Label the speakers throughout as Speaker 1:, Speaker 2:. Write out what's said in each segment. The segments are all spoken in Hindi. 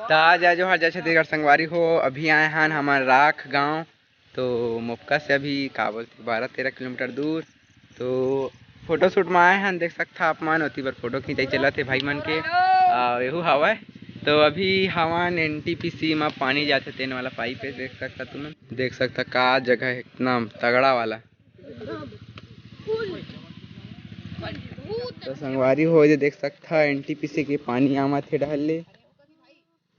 Speaker 1: ताजा जो जय छत्तीसगढ़ संगवारी हो। अभी आए हैं हमारे राख गांव, तो मोपका से अभी का बोलते 12-13 किलोमीटर दूर। तो फोटो शूट में आए हैं, देख सकता आप मन होती बार फोटो खींचाई चला थे भाई मन के एहू हवा। तो अभी हवन NTPC में पानी जाते तेन वाला पाइप है, देख सकता तुम देख सकता का जगह है इतना तगड़ा वाला। तो संगवारी हो जे देख सकता NTPC के पानी आमा थे डाले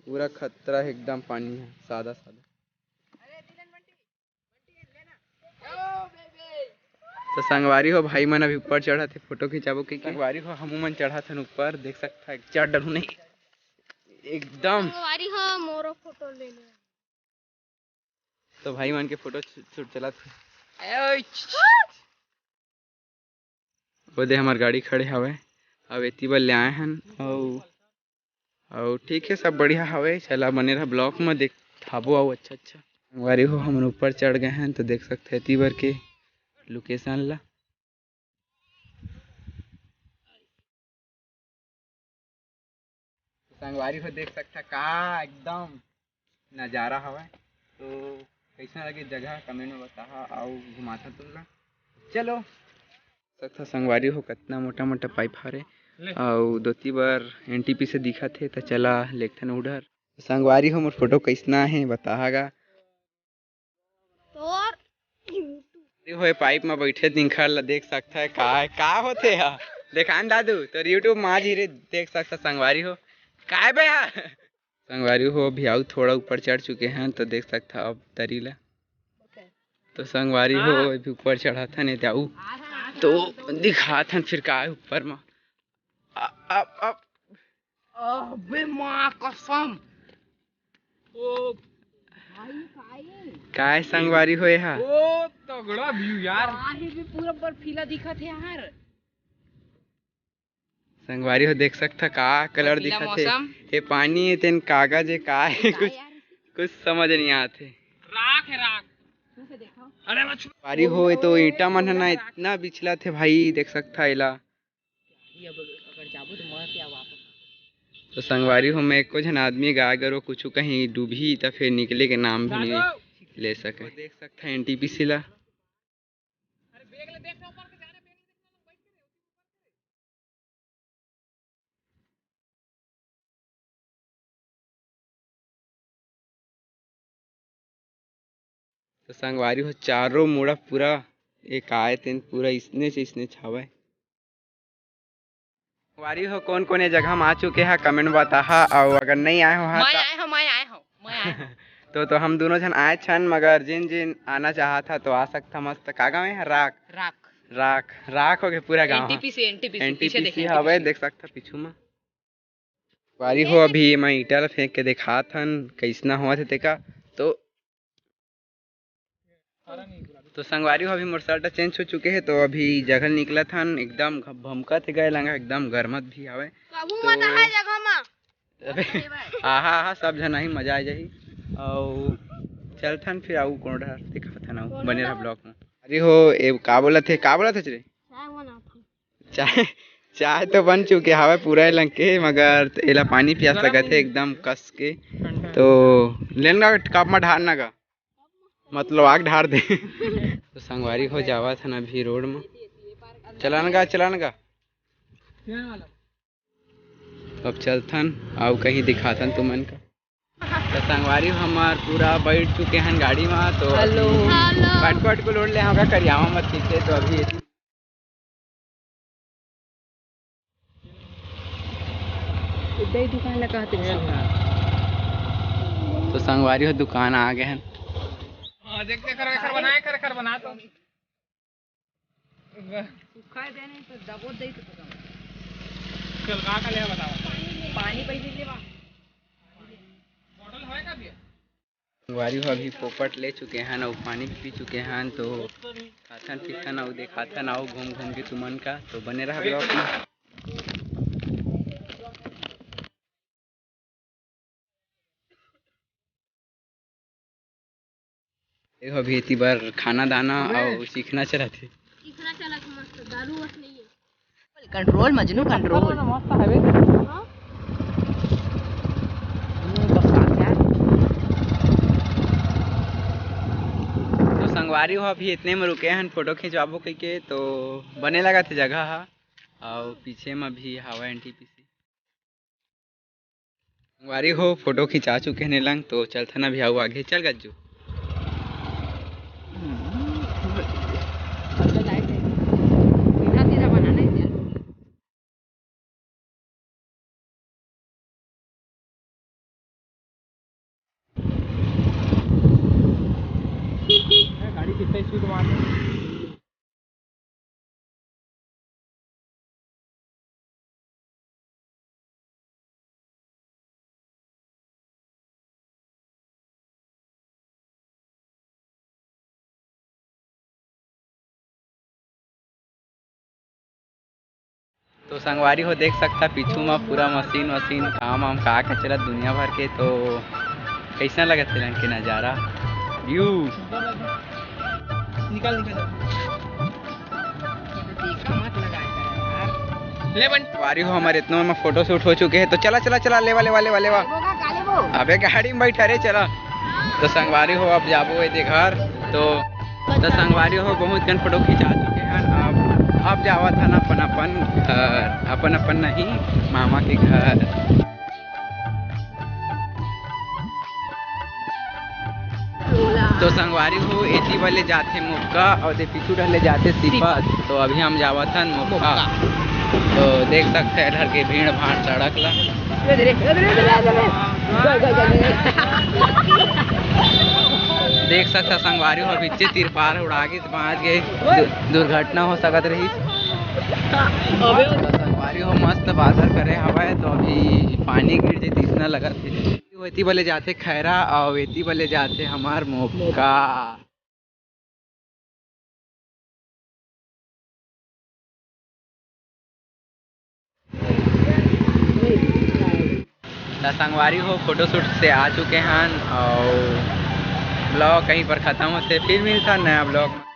Speaker 1: पूरा खतरा है एकदम, पानी है सादा सादा। तो संगवारी हो भाई मन अभी ऊपर चढ़ा थे फोटो खिंचाबो के संगवारी हो हम मन चढ़ा थे ऊपर, देख सकता है चढ़ डरू नहीं एकदम संगवारी हो मोरो फोटो ले ले। तो भाई मन के फोटो शूट चला थे वो दे हमार गाड़ी खड़े हवे अब एती बार ले आए हैं और ठीक है सब बढ़िया हवे। चला बने रहा ब्लॉक में देख थाबो आओ अच्छा अच्छा। संगवारी हो हम ऊपर चढ़ गए हैं, तो देख सकते हैं तीबर के लोकेशन ला। संगवारी हो देख सकता का एकदम नज़ारा हवा। तो कैसा लगे जगह कमेंट में बता आओ घुमाता तुम ला। चलो सकता संगवारी हो कितना मोटा मोटा पाइप हरे और दोती बार NTPC से दिखा थे, तो चला लेखन उधर। संगवारी हो मोर फोटो कैसना है बताहागा। हो पाइप में बैठे दिखर ला देख सकता है का होते है देखान दादू तो यूट्यूब में आज ही रे देख सकता संगवारी हो काय बे संगवारी हो अभी आओ थोड़ा ऊपर चढ़ चुके हैं, तो देख सकता अब तरी ला। तो संगवारी हो अभी ऊपर चढ़ा था नहीं जाऊ तो दिखा था फिर का ऊपर में अब अबे मां कसम ओ काय संगवारी होए हा ओ तगड़ा व्यू यार आहे भी पूरा बर्फीला दिखत है यार। संगवारी हो देख सकता का कलर दिखत है ये पानी है तेन कागज है का है कुछ समझ नहीं आते। राख है राख देखो अरे संगवारी हो तो ईटा मन है ना इतना बिछला थे भाई देख सकता है ला। तो संगवारी हो मैं कुछ आदमी गाय गरो कुछ कहीं डूबी तो फिर निकले के नाम भी नहीं ले सके। देख सकता है NTPC ला। तो संगवारी हो चारों मुड़ा पूरा एक आए तेन पूरा इसने से इसने छावा। संगवारी हो कौन कौन ये जगह में आ चुके हैं कमेंट में बता और अगर नहीं आए हो मैं आए हूँ तो हम दोनों जन आए छन, मगर जिन जिन आना चाहा था तो आ सकता। मस्त का गाँव है राख राख राख राख हो गए पूरा गाँव NTPC हवे देख सकता पीछू में। संगवारी हो अभी मैं ईटा फेंक के दिखा थन कैसना हुआ थे तेका। तो संगवारी हो अभी मोर शर्ट चेंज हो चुके हैं, तो अभी जगह निकला था एकदम भमका थे गए लंगा एकदम गर्मत भी आवे तो आहा सब जना ही मजा आ जाही और चलथन फिर आऊ कोन डर दिखाथन आऊ बने रहा ब्लॉग में। अरे हो ए का बोला थे रे चाय चाय तो बन चुके हवे पूरा लंग के, मगर एला पानी प्यास लगा थे एकदम कस के। तो लेना कप में ढारना का मतलब आग ढार दे तो संगवारी हो जावा था ना अभी रोड में चलान का अब चलथन आओ कहीं दिखाथन तुमन का। तो संगवारी हमार पूरा बैठ चुके हैं गाड़ी में, तो पट को लोड ले होगा करियावा मत खींचे। तो अभी दुकान लगा तो संगवारी हो दुकान आ गए हैं। देखते कर बना तो सुखाए देने तो दबो दे तो चल का ले बताओ पानी पैसे ले बोतल है का दिया। संगवारी हो अभी पोपट ले चुके हैं और पानी भी पी चुके हैं, तो खाथन पीथन और दिखाथन आओ घूम घूम के तुमन का। तो बने रहा ब्लॉग में। देखो अभी इतनी बार खाना दाना और सीखना चला थे मस्त दारू बस नहीं है कंट्रोल मजनू कंट्रोल मस्त है संगवारी हो अभी इतने में रुके हैं फोटो खिंचवाबो कई के तो बने लगा थे जगह हा और पीछे में भी हवा एनटीपीसी संगवारी हो फोटो खिंचा चुके हैं लंग तो चलता ना भी आओ आगे चल गज्जू गाड़ी कितना स्पीड मार तो संगवारी हो देख सकता पीछू में पूरा मशीन वशीन काम वाम का चलत दुनिया भर के तो कैसा लगत है के नज़ारा व्यू निकल ले संगवारी हो हमारे इतनों में फोटो शूट हो चुके हैं तो चला चला चला लेवा लेवा लेवा लेवा अबे गाड़ी में बैठा रे चला तो संगवारी हो अब जाबो दे घर तो संगवारी हो बहुत कन फोटो खिंचा चुके हैं अब जावा था ना अपन घर अपन नहीं मामा के घर तो संगवारी हो एती वाले जाते मुक्का और दे पीछू ढले जाते सिपत तो अभी हम जावा था मुक्का तो देख सकते हैं इधर के भीड़ भाड़ सड़क ला देख सकता संगवारी हो पीछे तिरपाल उड़ा के पहुंच गए दुर्घटना हो सकत रही संगवारी हो मस्त बादल करे हवा है तो अभी पानी गिर जाती इतना लगा थे वेती वाले जाते खैरा और वेती वाले जाते हमार मोका संगवारी हो फोटोशूट से आ चुके हैं और ब्लॉग कहीं पर ख़त्म होते फिर मिलता नया ब्लॉग।